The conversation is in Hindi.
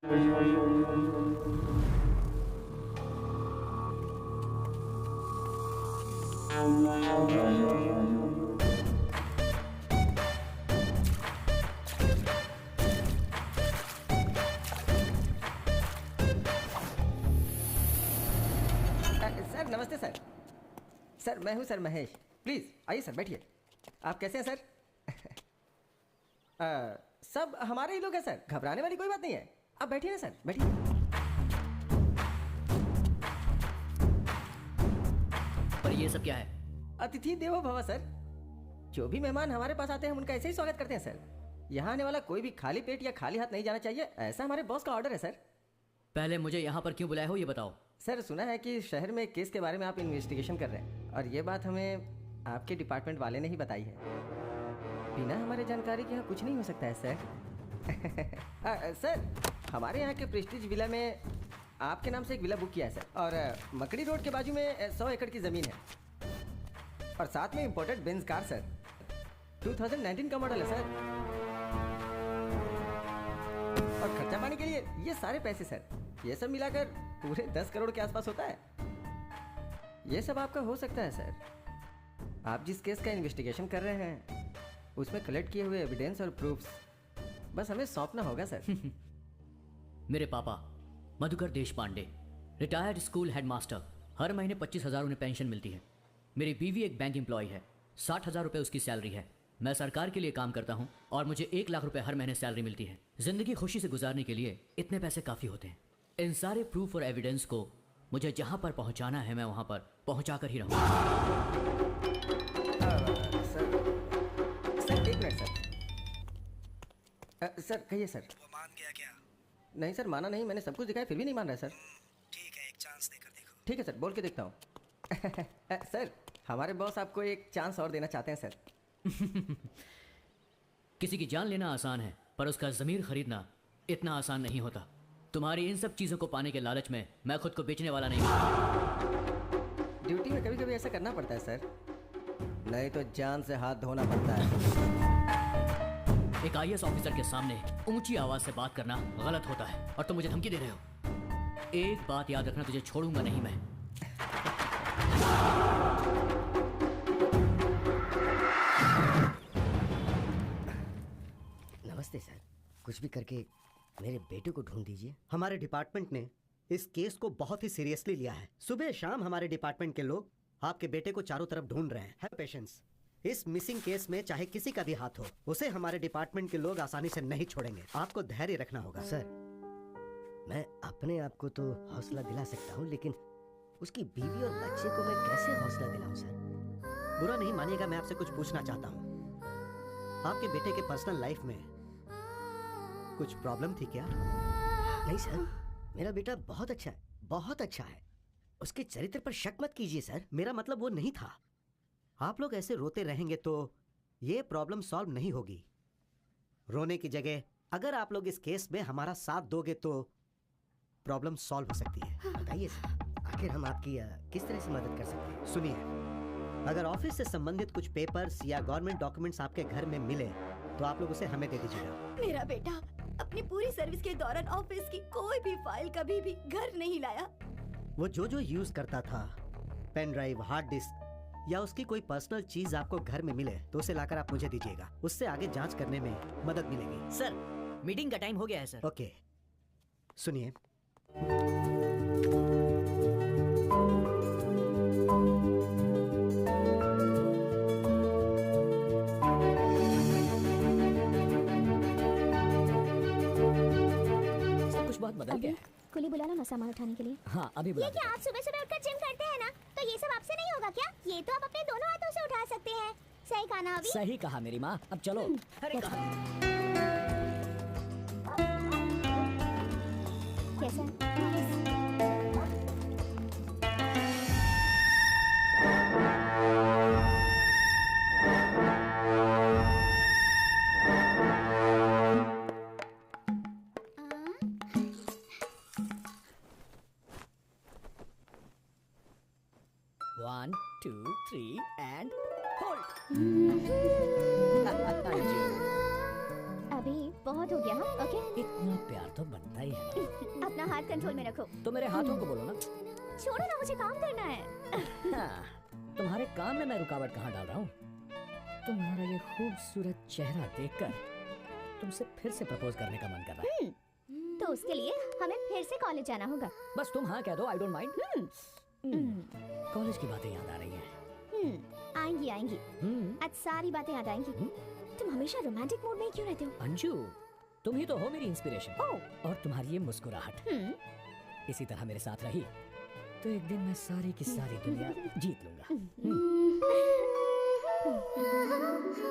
सर नमस्ते सर। सर मैं हूँ सर महेश। प्लीज़ आइए सर, बैठिए। आप कैसे हैं सर? सब हमारे ही लोग हैं सर, घबराने वाली कोई बात नहीं है। आप बैठिए ना सर, बैठिए। पर ये सब क्या है? अतिथि देवो भव सर। जो भी मेहमान हमारे पास आते हैं हम उनका ऐसे ही स्वागत करते हैं सर। यहाँ आने वाला कोई भी खाली पेट या खाली हाथ नहीं जाना चाहिए, ऐसा हमारे बॉस का ऑर्डर है सर। पहले मुझे यहाँ पर क्यों बुलाए हो ये बताओ। सर सुना है कि शहर में एक केस के बारे में आप इन्वेस्टिगेशन कर रहे हैं, और ये बात हमें आपके डिपार्टमेंट वाले ने ही बताई है। बिना हमारे जानकारी के यहाँ कुछ नहीं हो सकता है सर। सर हमारे यहाँ के प्रेस्टीज विला में आपके नाम से एक विला बुक किया है सर, और मकड़ी रोड के बाजू में 100 एकड़ की ज़मीन है, और साथ में इम्पोर्टेड बेंज कार सर। 2019 का मॉडल है सर, और खर्चा पानी के लिए ये सारे पैसे सर, ये सब मिलाकर पूरे 10 करोड़ के आसपास होता है। ये सब आपका हो सकता है सर। आप जिस केस का इन्वेस्टिगेशन कर रहे हैं उसमें कलेक्ट किए हुए एविडेंस और प्रूफ्स बस हमें सौंपना होगा सर। मेरे पापा मधुकर देश पांडे, रिटायर्ड स्कूल हेडमास्टर, हर महीने 25,000 उन्हें पेंशन मिलती है। मेरी बीवी एक बैंक एम्प्लॉय है, 60,000 रुपये उसकी सैलरी है। मैं सरकार के लिए काम करता हूँ और मुझे 1 लाख रुपए हर महीने सैलरी मिलती है। जिंदगी खुशी से गुजारने के लिए इतने पैसे काफ़ी होते हैं। इन सारे प्रूफ और एविडेंस को मुझे जहाँ पर पहुँचाना है मैं वहाँ पर पहुँचा कर ही रहूँगा। सर एक मिनट सर। सर कहिए सर। वो मान गया क्या? नहीं सर, माना नहीं, मैंने सब कुछ दिखाया फिर भी नहीं मान रहा है सर। ठीक है, एक चांस देकर देखो। ठीक है सर, बोल के देखता हूँ। सर हमारे बॉस आपको एक चांस और देना चाहते हैं सर। किसी की जान लेना आसान है, पर उसका ज़मीर खरीदना इतना आसान नहीं होता। तुम्हारी इन सब चीज़ों को पाने के लालच में मैं खुद को बेचने वाला नहीं हूँ। ड्यूटी में कभी कभी ऐसा करना पड़ता है सर, नहीं तो जान से हाथ धोना पड़ता है। एक IAS ऑफिसर के सामने ऊंची आवाज से बात करना गलत होता है, और तुम मुझे धमकी दे रहे हो। एक बात याद रखना, तुझे छोड़ूंगा नहीं मैं। नमस्ते सर, कुछ भी करके मेरे बेटे को ढूंढ दीजिए। हमारे डिपार्टमेंट ने इस केस को बहुत ही सीरियसली लिया है। सुबह शाम हमारे डिपार्टमेंट के लोग आपके बेटे को चारों तरफ ढूंढ रहे हैं। Have patience. इस मिसिंग केस में चाहे किसी का भी हाथ हो, उसे हमारे डिपार्टमेंट के लोग आसानी से नहीं छोड़ेंगे। आपको धैर्य रखना होगा। सर मैं अपने आप को तो हौसला दिला सकता हूँ, लेकिन उसकी बीवी और बच्चे को मैं कैसे हौसला दिलाऊं सर? बुरा नहीं मानिएगा, मैं आपसे कुछ पूछना चाहता हूँ। आपके बेटे के पर्सनल लाइफ में कुछ प्रॉब्लम थी क्या? नहीं सर, मेरा बेटा बहुत अच्छा है, बहुत अच्छा है। उसके चरित्र पर शक मत कीजिए सर। मेरा मतलब वो नहीं था। आप लोग ऐसे रोते रहेंगे तो ये प्रॉब्लम सॉल्व नहीं होगी। रोने की जगह अगर आप लोग इस केस में हमारा साथ दोगे तो प्रॉब्लम सॉल्व हो सकती है। बताइए सर, आखिर हम आपकी किस तरह से मदद कर सकते हैं? सुनिए, अगर ऑफिस से संबंधित कुछ पेपर्स या गवर्नमेंट डॉक्यूमेंट्स आपके घर में मिले तो आप लोग उसे हमें दे दीजिएगा। मेरा बेटा अपनी पूरी सर्विस के दौरान ऑफिस की कोई भी फाइल कभी भी घर नहीं लाया। वो जो यूज करता था, पेन ड्राइव, हार्ड डिस्क या उसकी कोई पर्सनल चीज आपको घर में मिले तो उसे लाकर आप मुझे दीजिएगा। उससे आगे जांच करने में मदद मिलेगी। सर मीटिंग का टाइम हो गया है सर। ओके, सुनिए, सब कुछ बहुत बदल गया है। कुली बुला लो ना सामान उठाने के लिए। हाँ अभी बुला ये क्या आप सुबह सुबह उठकर जिम करते हैं ना, तो ये सब आपसे नहीं होगा क्या? ये तो आप अपने दोनों हाथों से उठा सकते हैं। सही कहा ना अभी? सही कहा मेरी माँ, अब चलो। अरे कैसा? One, 2, 3 and hold. अभी बहुत हो गया। हाँ, ओके। इतना प्यार तो बनता ही है। अपना हाथ कंट्रोल में रखो। तो मेरे हाथों को बोलो ना। छोड़ो ना, मुझे काम करना है। हाँ, तुम्हारे काम में मैं रुकावट कहाँ डाल रहा हूँ? तुम्हारा ये खूबसूरत चेहरा देखकर तुमसे फिर से प्रपोज करने का मन कर रहा है। तो उसके लिए हमें फिर से कॉलेज जाना होगा। बस तुम हाँ कह दो, आई डोंट माइंड। कॉलेज की बातें याद आ रही हैं। आएंगी आएंगी, आज सारी बातें याद आएंगी। तुम हमेशा रोमांटिक मूड में ही क्यों रहते हो? अंजू, तुम ही तो हो मेरी इंस्पिरेशन। और तुम्हारी ये मुस्कुराहट इसी तरह मेरे साथ रही तो एक दिन मैं सारी की सारी दुनिया जीत लूंगा।